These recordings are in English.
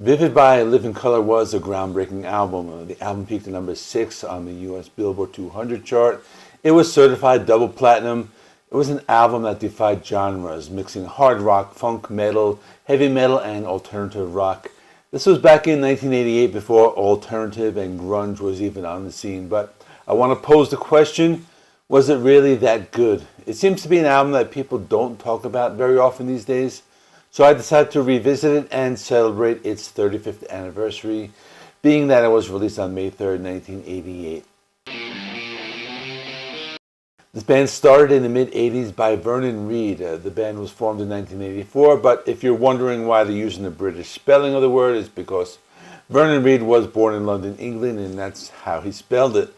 Vivid by Living Colour was a groundbreaking album. The album peaked at number 6 on the US Billboard 200 chart. It was certified double platinum. It was an album that defied genres, mixing hard rock, funk, metal, heavy metal, and alternative rock. This was back in 1988 before alternative and grunge was even on the scene. But I want to pose the question, was it really that good? It seems to be an album that people don't talk about very often these days. So I decided to revisit it and celebrate its 35th anniversary, being that it was released on May 3rd, 1988. This band started in the mid-80s by Vernon Reid. The band was formed in 1984, but if you're wondering why they're using the British spelling of the word, it's because Vernon Reid was born in London, England, and that's how he spelled it.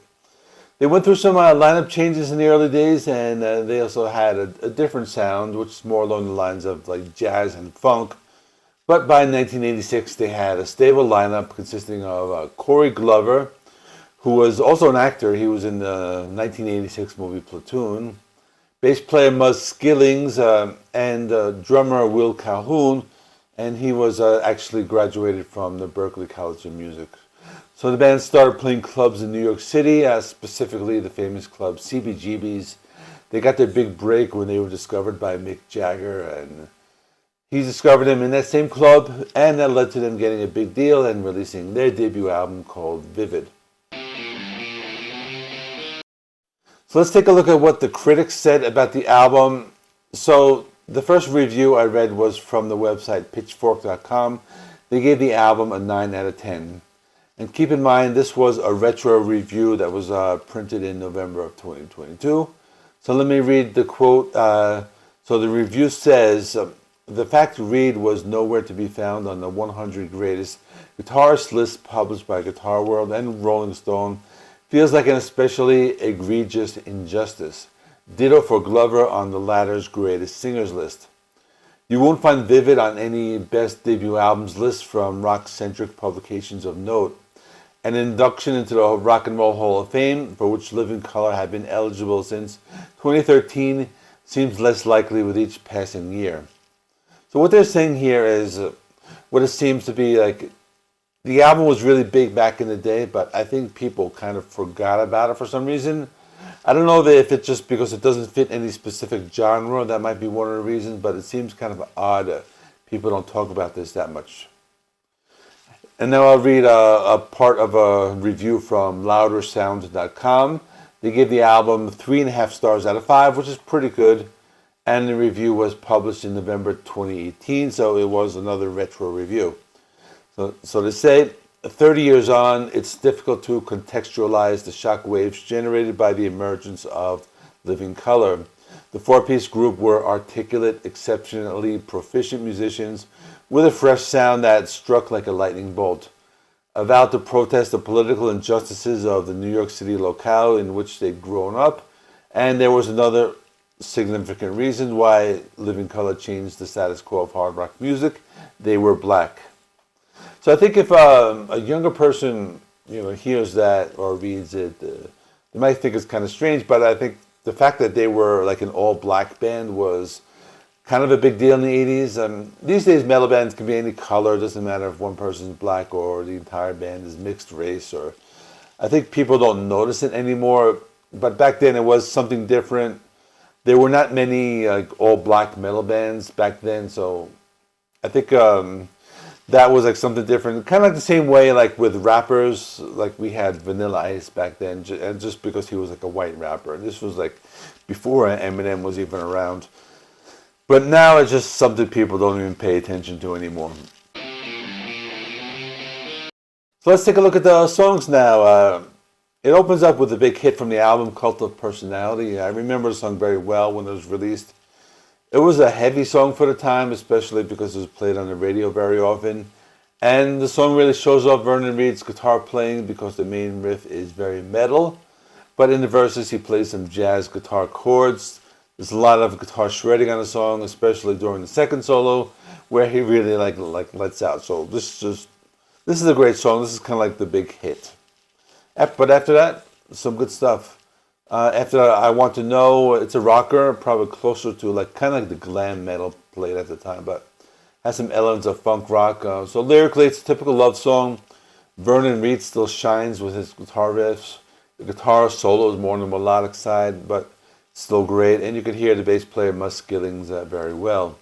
They went through some lineup changes in the early days, and they also had a different sound, which is more along the lines of like jazz and funk. But by 1986, they had a stable lineup consisting of Corey Glover, who was also an actor. He was in the 1986 movie Platoon. Bass player Muzz Skillings and drummer Will Calhoun, and he was actually graduated from the Berklee College of Music. So the band started playing clubs in New York City, specifically the famous club CBGB's. They got their big break when they were discovered by Mick Jagger, and he discovered them in that same club, and that led to them getting a big deal and releasing their debut album called Vivid. So let's take a look at what the critics said about the album. So the first review I read was from the website pitchfork.com. They gave the album a 9 out of 10. And keep in mind, this was a retro review that was printed in November of 2022. So let me read the quote. So the review says, the fact Reid was nowhere to be found on the 100 greatest guitarist list published by Guitar World and Rolling Stone feels like an especially egregious injustice. Ditto for Glover on the latter's greatest singers list. You won't find Vivid on any best debut albums list from rock-centric publications of note. An induction into the Rock and Roll Hall of Fame, for which Living Colour had been eligible since 2013, seems less likely with each passing year. So what they're saying here is what it seems to be like, the album was really big back in the day, but I think people kind of forgot about it for some reason. I don't know if it's just because it doesn't fit any specific genre, that might be one of the reasons, but it seems kind of odd that people don't talk about this that much. And now I'll read a part of a review from loudersound.com. They gave the album 3.5 stars out of 5, which is pretty good. And the review was published in November 2018, so it was another retro review. So they say, 30 years on, it's difficult to contextualize the shock waves generated by the emergence of Living Colour. The four-piece group were articulate, exceptionally proficient musicians with a fresh sound that struck like a lightning bolt. Vowed to protest the political injustices of the New York City locale in which they'd grown up, and there was another significant reason why Living Colour changed the status quo of hard rock music. They were black. So I think if a younger person, hears that or reads it, they might think it's kind of strange. But I think the fact that they were like an all-black band was kind of a big deal in the 80s. These days, metal bands can be any color. It doesn't matter if one person's black or the entire band is mixed race. Or I think people don't notice it anymore. But back then, it was something different. There were not many all-black metal bands back then, so I think that was like something different. Kind of like the same way like with rappers, like we had Vanilla Ice back then, and just because he was like a white rapper. This was like before Eminem was even around. But now it's just something people don't even pay attention to anymore. So let's take a look at the songs now. It opens up with a big hit from the album, Cult of Personality. I remember the song very well when it was released. It was a heavy song for the time, especially because it was played on the radio very often. And the song really shows off Vernon Reid's guitar playing because the main riff is very metal. But in the verses, he plays some jazz guitar chords. There's a lot of guitar shredding on the song, especially during the second solo, where he really like lets out. So this is a great song. This is kind of like the big hit. But after that, some good stuff. After that, I Want to Know, it's a rocker, probably closer to like kind of like the glam metal played at the time. But has some elements of funk rock. So lyrically, it's a typical love song. Vernon Reid still shines with his guitar riffs. The guitar solo is more on the melodic side, but still great. And you can hear the bass player, Mus Skillings, very well.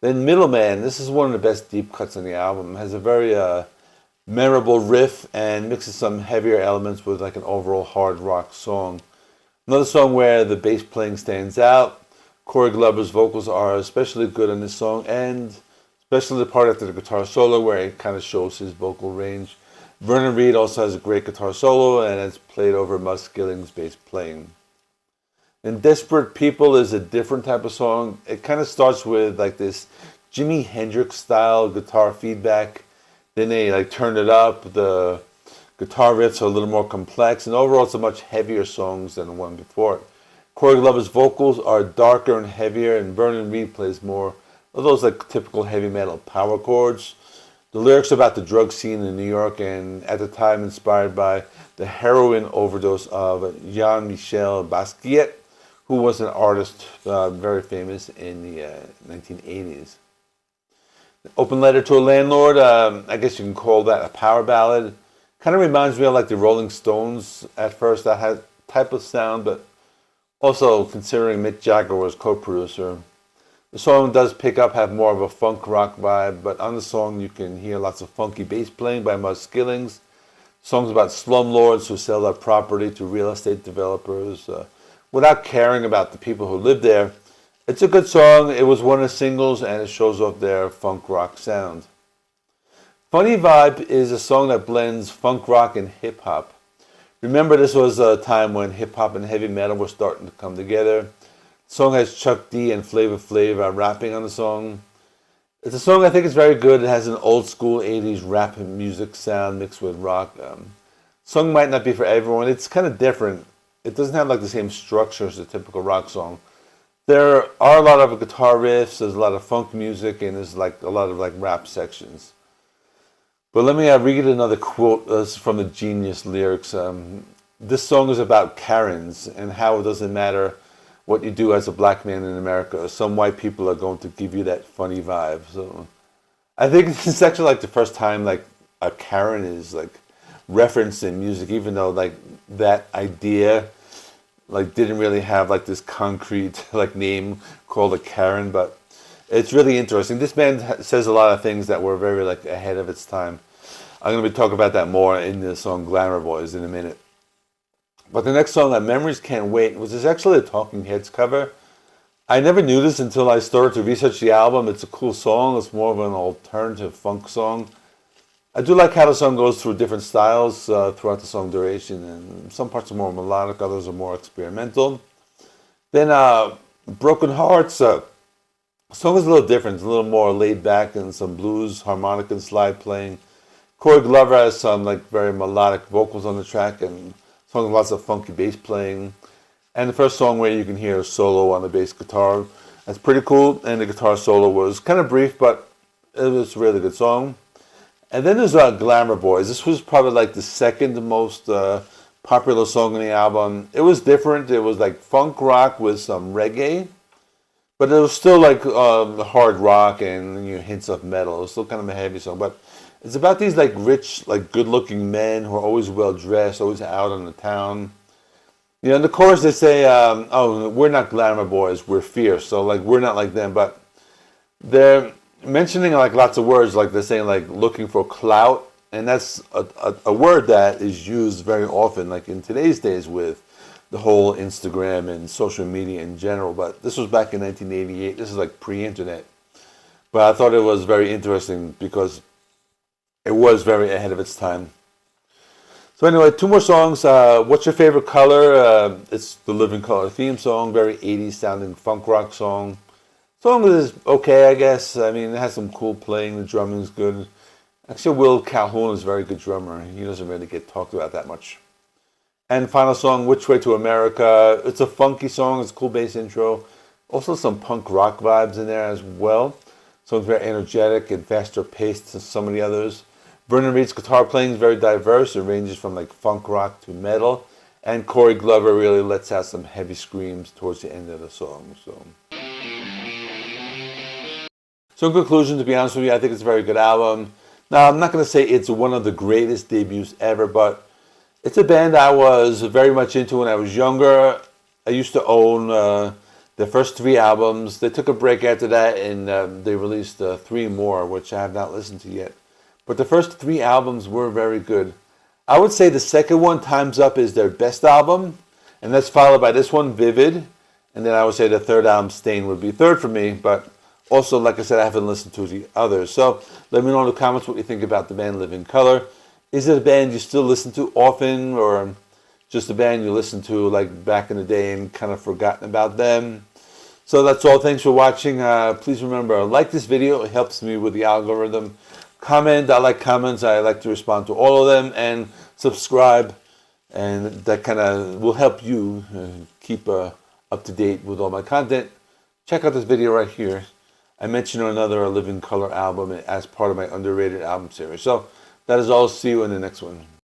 Then Middleman, this is one of the best deep cuts on the album. It has a very memorable riff and mixes some heavier elements with like an overall hard rock song. Another song where the bass playing stands out. Corey Glover's vocals are especially good on this song, and especially the part after the guitar solo where it kind of shows his vocal range. Vernon Reid also has a great guitar solo, and it's played over Mus Skillings' bass playing. And Desperate People is a different type of song. It kind of starts with like this Jimi Hendrix style guitar feedback. Then they like turn it up. The guitar riffs are a little more complex, and overall it's a much heavier song than the one before it. Corey Glover's vocals are darker and heavier, and Vernon Reid plays more of those like typical heavy metal power chords. The lyrics are about the drug scene in New York, and at the time inspired by the heroin overdose of Jean-Michel Basquiat, who was an artist very famous in the 1980s. Open Letter to a Landlord, I guess you can call that a power ballad. Kind of reminds me of like the Rolling Stones at first, that had type of sound, but also considering Mick Jagger was co-producer. The song does pick up, have more of a funk rock vibe, but on the song you can hear lots of funky bass playing by Mus Skillings. Songs about slumlords who sell their property to real estate developers without caring about the people who live there. It's a good song. It was one of the singles, and it shows off their funk rock sound. Funny Vibe is a song that blends funk rock and hip hop. Remember, this was a time when hip hop and heavy metal were starting to come together. The song has Chuck D and Flavor Flav rapping on the song. It's a song I think is very good. It has an old school 80s rap music sound mixed with rock. Song might not be for everyone. It's kind of different. It doesn't have like the same structure as a typical rock song. There are a lot of guitar riffs, there's a lot of funk music, and there's like a lot of like rap sections. But let me read another quote from the Genius lyrics. This song is about Karens and how it doesn't matter what you do as a black man in America. Some white people are going to give you that funny vibe. So I think it's actually like the first time like a Karen is like referenced in music, even though like that idea like didn't really have like this concrete like name called a Karen, but it's really interesting. This band says a lot of things that were very like ahead of its time. I'm going to be talking about that more in the song Glamour Boys in a minute. But the next song, Memories Can't Wait, which is actually a Talking Heads cover. I never knew this until I started to research the album. It's a cool song. It's more of an alternative funk song. I do like how the song goes through different styles throughout the song duration, and some parts are more melodic, others are more experimental. Then Broken Hearts, the song is a little different. It's a little more laid back and some blues, harmonica and slide playing. Corey Glover has some like very melodic vocals on the track, and song with lots of funky bass playing. And the first song where you can hear a solo on the bass guitar. That's pretty cool, and the guitar solo was kind of brief, but it was a really good song. And then there's Glamour Boys. This was probably like the second most popular song on the album. It was different. It was like funk rock with some reggae, but it was still like hard rock and hints of metal. It was still kind of a heavy song, but it's about these like rich, like good-looking men who are always well-dressed, always out on the town. In the chorus they say, "Oh, we're not glamour boys, we're fierce." So like we're not like them, but they're mentioning like lots of words, like they're saying like looking for clout, and that's a word that is used very often, like in today's days with the whole Instagram and social media in general. But this was back in 1988. This is like pre-internet. But I thought it was very interesting because it was very ahead of its time. So anyway, two more songs. What's Your Favorite Color? It's the Living Color theme song, very 80s sounding funk rock song. Song is okay, I guess. I mean, it has some cool playing. The drumming is good. Actually, Will Calhoun is a very good drummer. He doesn't really get talked about that much. And final song, Which Way to America. It's a funky song. It's a cool bass intro. Also some punk rock vibes in there as well. So it's very energetic and faster paced than some of the others. Vernon Reid's guitar playing is very diverse. It ranges from like funk rock to metal. And Corey Glover really lets out some heavy screams towards the end of the song. So So in conclusion, to be honest with you, I think it's a very good album. Now, I'm not going to say it's one of the greatest debuts ever, but it's a band I was very much into when I was younger. I used to own the first 3 albums. They took a break after that, and they released 3 more, which I have not listened to yet. But the first 3 albums were very good. I would say the second one, Time's Up, is their best album, and that's followed by this one, Vivid. And then I would say the third album, Stain, would be third for me, but also, like I said, I haven't listened to the others. So let me know in the comments what you think about the band Living Colour. Is it a band you still listen to often, or just a band you listened to like back in the day and kind of forgotten about them? So that's all. Thanks for watching. Please remember, like this video. It helps me with the algorithm. Comment. I like comments. I like to respond to all of them. And subscribe. And that kind of will help you keep up to date with all my content. Check out this video right here. I mentioned another Living Colour album as part of my underrated album series. So that is all. See you in the next one.